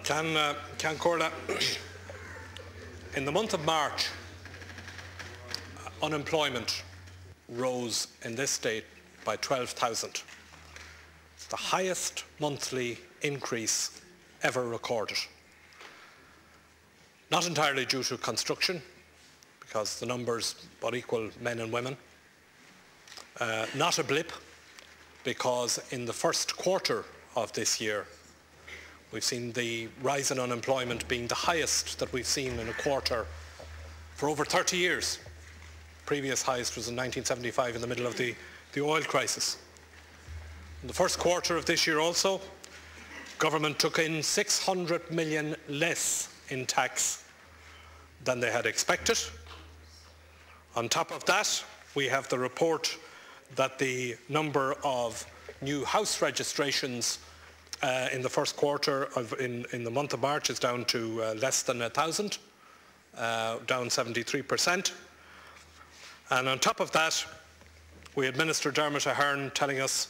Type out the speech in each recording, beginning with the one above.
Ceann Comhairle, in the month of March, unemployment rose in this state by 12,000. It's the highest monthly increase ever recorded. Not entirely due to construction, because the numbers but equal men and women. Not a blip, because in the first quarter of this year, we've seen the rise in unemployment being the highest that we've seen in a quarter for over 30 years. Previous highest was in 1975 in the middle of the oil crisis. In the first quarter of this year also, government took in 600 million less in tax than they had expected. On top of that, we have the report that the number of new house registrations in the first quarter in the month of March is down to less than 1,000, down 73%. And on top of that, we had Minister Dermot Ahern telling us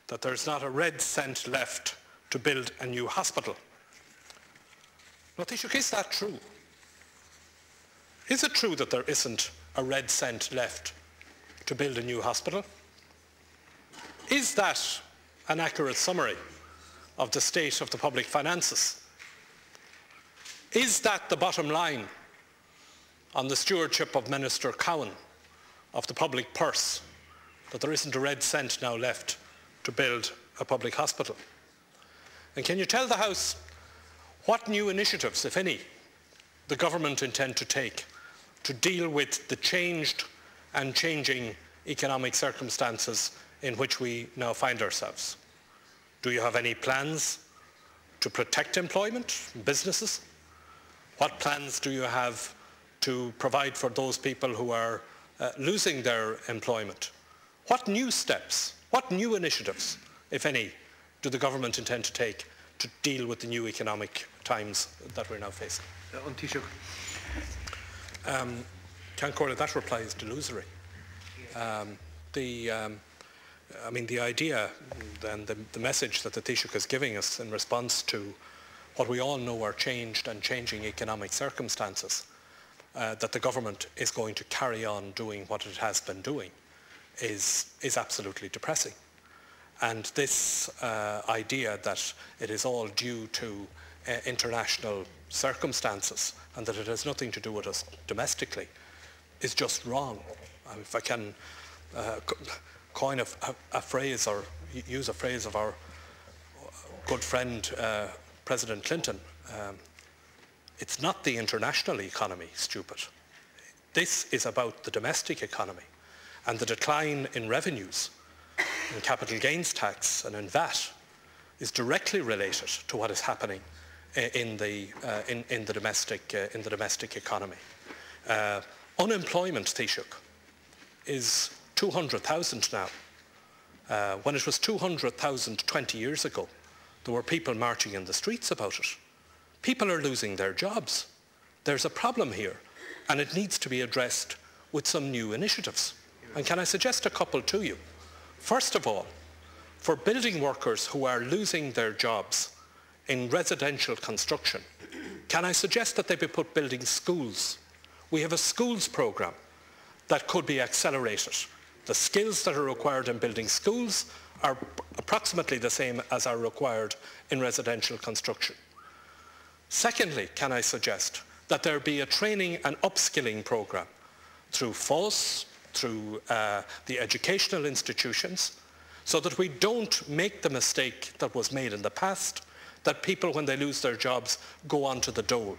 that there's not a red cent left to build a new hospital. Now, Taoiseach, is that true? Is it true that there isn't a red cent left to build a new hospital? Is that an accurate summary of the state of the public finances? Is that the bottom line on the stewardship of Minister Cowan of the public purse, that there isn't a red cent now left to build a public hospital? And can you tell the House what new initiatives, if any, the government intend to take to deal with the changed and changing economic circumstances in which we now find ourselves? Do you have any plans to protect employment, businesses? What plans do you have to provide for those people who are losing their employment? What new steps, what new initiatives, if any, do the government intend to take to deal with the new economic times that we're now facing? Ceann Comhairle, that reply is delusory. The idea and the message that the Taoiseach is giving us in response to what we all know are changed and changing economic circumstances, that the government is going to carry on doing what it has been doing, is absolutely depressing. And this idea that it is all due to international circumstances and that it has nothing to do with us domestically is just wrong. If I can coin a phrase or use a phrase of our good friend President Clinton, it's not the international economy, stupid. This is about the domestic economy, and the decline in revenues, in capital gains tax and in VAT is directly related to what is happening in the domestic economy. Unemployment, Taoiseach, is 200,000 now. When it was 200,000 20 years ago, there were people marching in the streets about it. People are losing their jobs. There's a problem here, and it needs to be addressed with some new initiatives. And can I suggest a couple to you? First of all, for building workers who are losing their jobs in residential construction, can I suggest that they be put building schools? We have a schools programme that could be accelerated. The skills that are required in building schools are approximately the same as are required in residential construction. Secondly, can I suggest that there be a training and upskilling programme through FÁS, through the educational institutions, so that we don't make the mistake that was made in the past, that people, when they lose their jobs, go on to the dole.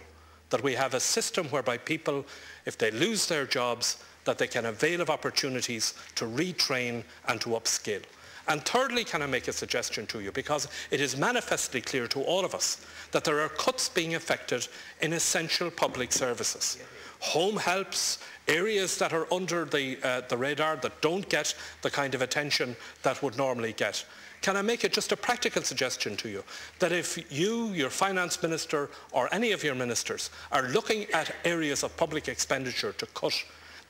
That we have a system whereby people, if they lose their jobs, that they can avail of opportunities to retrain and to upskill. And thirdly, can I make a suggestion to you, because it is manifestly clear to all of us that there are cuts being effected in essential public services. Home helps, areas that are under the radar, that don't get the kind of attention that would normally get. Can I make just a practical suggestion to you, that if you, your finance minister, or any of your ministers are looking at areas of public expenditure to cut,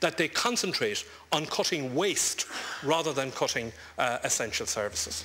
that they concentrate on cutting waste rather than cutting essential services?